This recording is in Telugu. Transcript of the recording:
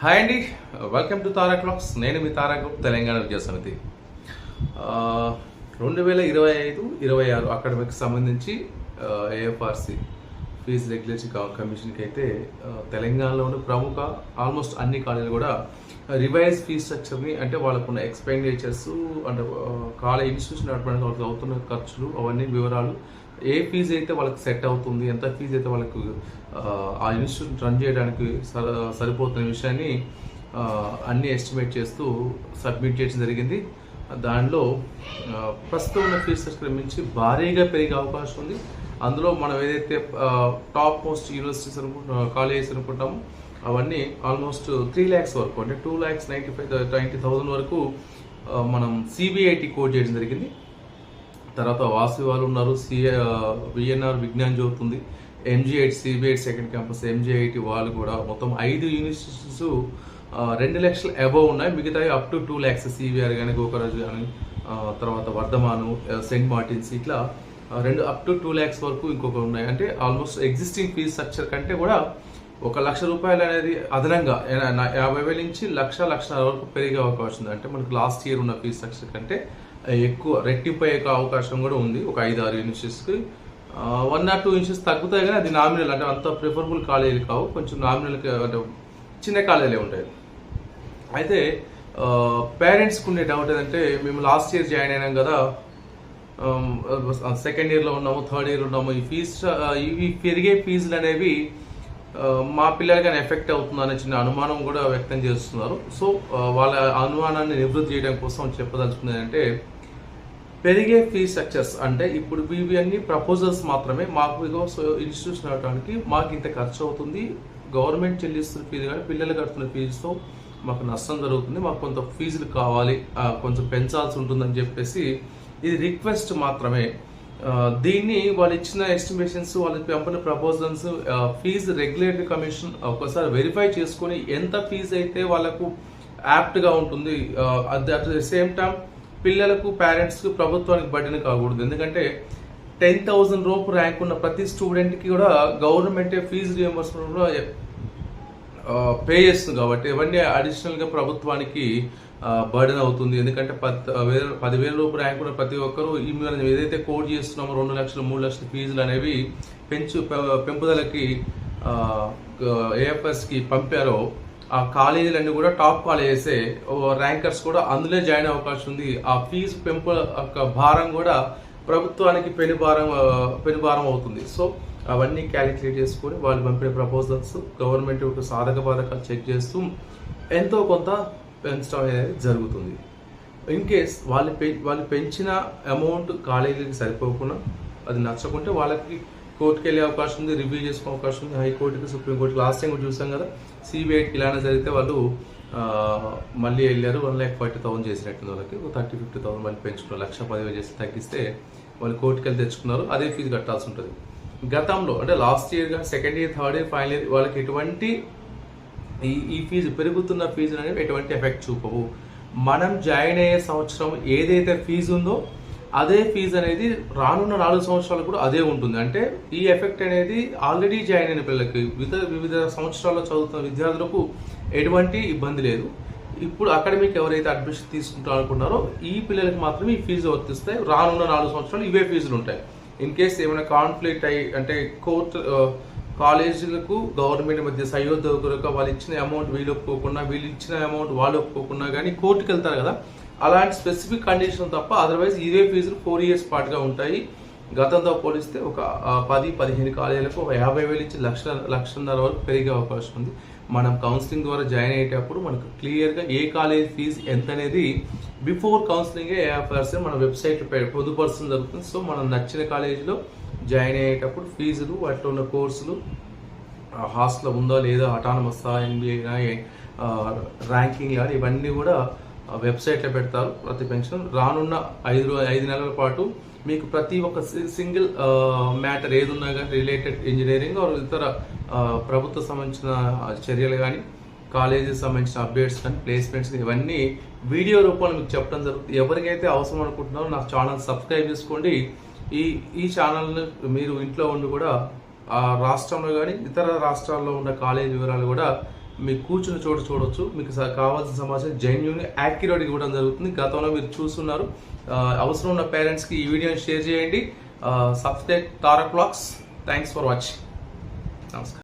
హాయ్ అండి, వెల్కమ్ టు తారా క్లాక్స్. నేను మీ తారా గ్రూప్ తెలంగాణ విద్యా సమితి. 2025-26 అకాడమిక్ సంబంధించి ఏఎఫ్ఆర్సి ఫీజు రెగ్యులేటరీ కమిషన్కి అయితే తెలంగాణలోని ప్రముఖ ఆల్మోస్ట్ అన్ని కాలేజీలు కూడా రివైజ్ ఫీజ్ స్ట్రక్చర్ని, అంటే వాళ్ళకున్న ఎక్స్పెండిచర్స్, అంటే కాలేజ్ ఇన్స్టిట్యూషన్ నడపడానికి వాళ్ళకి అవుతున్న ఖర్చులు, అవన్నీ వివరాలు, ఏ ఫీజు అయితే వాళ్ళకి సెట్ అవుతుంది, ఎంత ఫీజు అయితే వాళ్ళకు ఆ ఇన్స్టిట్యూట్ రన్ చేయడానికి సరిపోతున్న విషయాన్ని అన్ని ఎస్టిమేట్ చేస్తూ సబ్మిట్ చేయడం జరిగింది. దానిలో ప్రస్తుతం ఉన్న ఫీజు స్ట్రక్చర్ మించి భారీగా పెరిగే అవకాశం ఉంది. అందులో మనం ఏదైతే టాప్ మోస్ట్ యూనివర్సిటీస్ కాలేజెస్ అనుకుంటామో అవన్నీ ఆల్మోస్ట్ 3 lakhs వరకు, అంటే 2,95,90,000 వరకు మనం సిబిఐటి కోడ్ చేయడం జరిగింది. తర్వాత వాసి వాళ్ళు ఉన్నారు, విఎన్ఆర్ విజ్ఞాన్ జ్యోతి ఉంది, MGIT CBIT second campus, MGIT వాళ్ళు కూడా మొత్తం 5 యూనివర్సిటీస్ 2 లక్షల అబవ్ ఉన్నాయి. మిగతాయి అప్ టు 2 lakhs, సివిఆర్ కానీ, గోకరాజు కానీ, తర్వాత వర్ధమాను, సెయింట్ మార్టిన్స్, ఇట్లా అప్ టు 2 lakhs వరకు ఇంకొక ఉన్నాయి. అంటే ఆల్మోస్ట్ ఎగ్జిస్టింగ్ ఫీజ్ స్ట్రక్చర్ కంటే కూడా ₹1,00,000 అనేది అదనంగా 50,000 నుంచి 1,00,000 వరకు పెరిగే అవకాశం ఉంది. అంటే మనకు లాస్ట్ ఇయర్ ఉన్న ఫీజ్ స్ట్రక్చర్ కంటే ఎక్కువ రెట్టింపు అయ్యే అవకాశం కూడా ఉంది. ఒక 5-6 యూనివర్సిటీస్కి 1 or 2 inches తగ్గుతాయి, కానీ అది నామినల్, అంటే అంత ప్రిఫరబుల్ కాలేజీలు కావు, కొంచెం నామినల్కి, అంటే చిన్న కాలేజీలే ఉంటాయి. అయితే పేరెంట్స్కి ఉండే డౌట్ ఏంటంటే, మేము లాస్ట్ ఇయర్ జాయిన్ అయినాం కదా, సెకండ్ ఇయర్లో ఉన్నాము, థర్డ్ ఇయర్ ఉన్నాము, ఇవి పెరిగే ఫీజులు అనేవి మా పిల్లలకైనా ఎఫెక్ట్ అవుతుందనే చిన్న అనుమానం కూడా వ్యక్తం చేస్తున్నారు. సో వాళ్ళ అనుమానాన్ని నివృత్తి చేయడం కోసం చెప్పదలుచుకున్నది అంటే, పెరిగే ఫీజ్ స్ట్రక్చర్స్ అంటే ఇప్పుడు ఇవి అన్ని ప్రపోజల్స్ మాత్రమే. మాకు ఇన్స్టిట్యూషన్ అవడానికి మాకు ఇంత ఖర్చు అవుతుంది, గవర్నమెంట్ చెల్లిస్తున్న ఫీజు కానీ పిల్లలు కడుతున్న ఫీజుతో మాకు నష్టం జరుగుతుంది, మాకు కొంత ఫీజులు కావాలి, కొంచెం పెంచాల్సి ఉంటుందని చెప్పేసి ఇది రిక్వెస్ట్ మాత్రమే. దీన్ని వాళ్ళు ఇచ్చిన ఎస్టిమేషన్స్, వాళ్ళకి పంపిన ప్రపోజల్స్ ఫీజు రెగ్యులేటరీ కమిషన్ ఒకసారి వెరిఫై చేసుకొని ఎంత ఫీజు అయితే వాళ్ళకు యాప్ట్గా ఉంటుంది, అట్ ద సేమ్ టైం పిల్లలకు, పేరెంట్స్కి, ప్రభుత్వానికి బడ్డీని కాకూడదు. ఎందుకంటే 10,000 రూపు ర్యాంక్ ఉన్న ప్రతి స్టూడెంట్కి కూడా గవర్నమెంటే ఫీజు రియంబర్స్మెంట్ కూడా పే చేస్తుంది. కాబట్టి ఇవన్నీ అడిషనల్గా ప్రభుత్వానికి బర్డెన్ అవుతుంది. ఎందుకంటే 10,000 రూపు ర్యాంక్ ఉన్న ప్రతి ఒక్కరూ మనం ఏదైతే కోడ్ చేస్తున్నామో 2 లక్షలు 3 లక్షల ఫీజులు అనేవి పెంపుదలకి ఏఎఫ్ఎస్కి పంపారో, ఆ కాలేజీలన్నీ కూడా టాప్ కాలేజెసే, ర్యాంకర్స్ కూడా అందులో జాయిన్ అయ్యే అవకాశం ఉంది. ఆ ఫీజు పెంపు భారం కూడా ప్రభుత్వానికి పెనుభారం అవుతుంది. సో అవన్నీ క్యాలిక్యులేట్ చేసుకొని వాళ్ళు పంపిన ప్రపోజల్స్ గవర్నమెంట్ సాధక బాధకాలు చెక్ చేస్తూ ఎంతో కొంత పెంచడం అనేది జరుగుతుంది. ఇన్ కేస్ వాళ్ళు పెంచిన అమౌంట్ కాలేజీకి సరిపోకుండా, అది నచ్చకుంటే వాళ్ళకి కోర్టుకి వెళ్ళే అవకాశం ఉంది, రివ్యూ చేసుకునే అవకాశం ఉంది, హైకోర్టుకి, సుప్రీంకోర్టుకి. లాస్ట్ టైం కూడా చూసాం కదా, సిబిఐకి ఇలానే జరిగితే వాళ్ళు మళ్ళీ వెళ్ళారు, 1,40,000 చేసినట్టు వాళ్ళకి 30,000-50,000 మళ్ళీ పెంచుకున్నారు, 1,10,000 చేసి తగ్గిస్తే వాళ్ళు కోర్టుకి వెళ్ళి తెచ్చుకున్నారు, అదే ఫీజు కట్టాల్సి ఉంటుంది. గతంలో అంటే లాస్ట్ ఇయర్ కానీ, second year, third year, final year వాళ్ళకి ఎటువంటి ఈ ఫీజు పెరుగుతున్న ఫీజులు అనేవి ఎటువంటి ఎఫెక్ట్ చూపవు. మనం జాయిన్ అయ్యే సంవత్సరం ఏదైతే ఫీజు ఉందో అదే ఫీజు అనేది రానున్న 4 సంవత్సరాలు కూడా అదే ఉంటుంది. అంటే ఈ ఎఫెక్ట్ అనేది ఆల్రెడీ జాయిన్ అయిన పిల్లలకి, వివిధ సంవత్సరాల్లో చదువుతున్న విద్యార్థులకు ఎటువంటి ఇబ్బంది లేదు. ఇప్పుడు అకాడమిక్ ఎవరైతే అడ్మిషన్ తీసుకుంటారో అనుకున్నారో ఈ పిల్లలకి మాత్రమే ఈ ఫీజు వర్తిస్తాయి. రానున్న 4 సంవత్సరాలు ఇవే ఫీజులు ఉంటాయి. ఇన్ కేస్ ఏమైనా కాన్ఫ్లిక్ట్ అయ్యి, అంటే కోర్టు కాలేజీలకు గవర్నమెంట్ మధ్య సయోధ్యకులకు వాళ్ళు ఇచ్చిన అమౌంట్ వీళ్ళు ఒప్పుకోకుండా, వీళ్ళు ఇచ్చిన అమౌంట్ వాళ్ళు ఒప్పుకోకుండా కానీ కోర్టుకు వెళ్తారు కదా, అలాంటి స్పెసిఫిక్ కండిషన్ తప్ప అదర్వైజ్ ఇవే ఫీజులు 4 years పాటుగా ఉంటాయి. గతంతో పోలిస్తే ఒక 10-15 కాలేజీలకు ఒక 50,000 నుంచి 1,00,000 వరకు పెరిగే అవకాశం ఉంది. మనం కౌన్సిలింగ్ ద్వారా జాయిన్ అయ్యేటప్పుడు మనకు క్లియర్గా ఏ కాలేజ్ ఫీజు ఎంత అనేది బిఫోర్ కౌన్సిలింగే ఏఎఫ్ఆర్సీ మన వెబ్సైట్లో పొందుపరచడం జరుగుతుంది. సో మనం నచ్చిన కాలేజీలో జాయిన్ అయ్యేటప్పుడు ఫీజులు, వాటిలో ఉన్న కోర్సులు, హాస్టల్ ఉందా లేదా, అటానమస్, ఎన్బిఏ, ర్యాంకింగ్ కానీ ఇవన్నీ కూడా వెబ్సైట్లో పెడతారు. ప్రతి పెన్షన్ రానున్న 5 నెలల పాటు మీకు ప్రతి ఒక్క సింగిల్ మ్యాటర్ ఏదున్నా కానీ, రిలేటెడ్ ఇంజనీరింగ్ ఇతర ప్రభుత్వ సంబంధించిన చర్యలు కానీ, కాలేజీకి సంబంధించిన అప్డేట్స్ కానీ, ప్లేస్మెంట్స్, ఇవన్నీ వీడియో రూపంలో మీకు చెప్పడం జరుగుతుంది. ఎవరికైతే అవసరం అనుకుంటున్నారో నా ఛానల్ సబ్స్క్రైబ్ చేసుకోండి. ఈ ఛానల్ని మీరు ఇంట్లో ఉండి కూడా ఆ రాష్ట్రంలో కానీ ఇతర రాష్ట్రాల్లో ఉన్న కాలేజ్ వివరాలు కూడా మీకు కూర్చుని చోట చూడొచ్చు. మీకు కావాల్సిన సమాచారం జెన్యూన్ యాక్యురేట్గా ఇవ్వడం జరుగుతుంది. గతంలో మీరు చూస్తున్నారు. అవసరం ఉన్న పేరెంట్స్కి ఈ వీడియోని షేర్ చేయండి. Subscribe Tarak vlogs. Thanks for watching. నమస్కారం.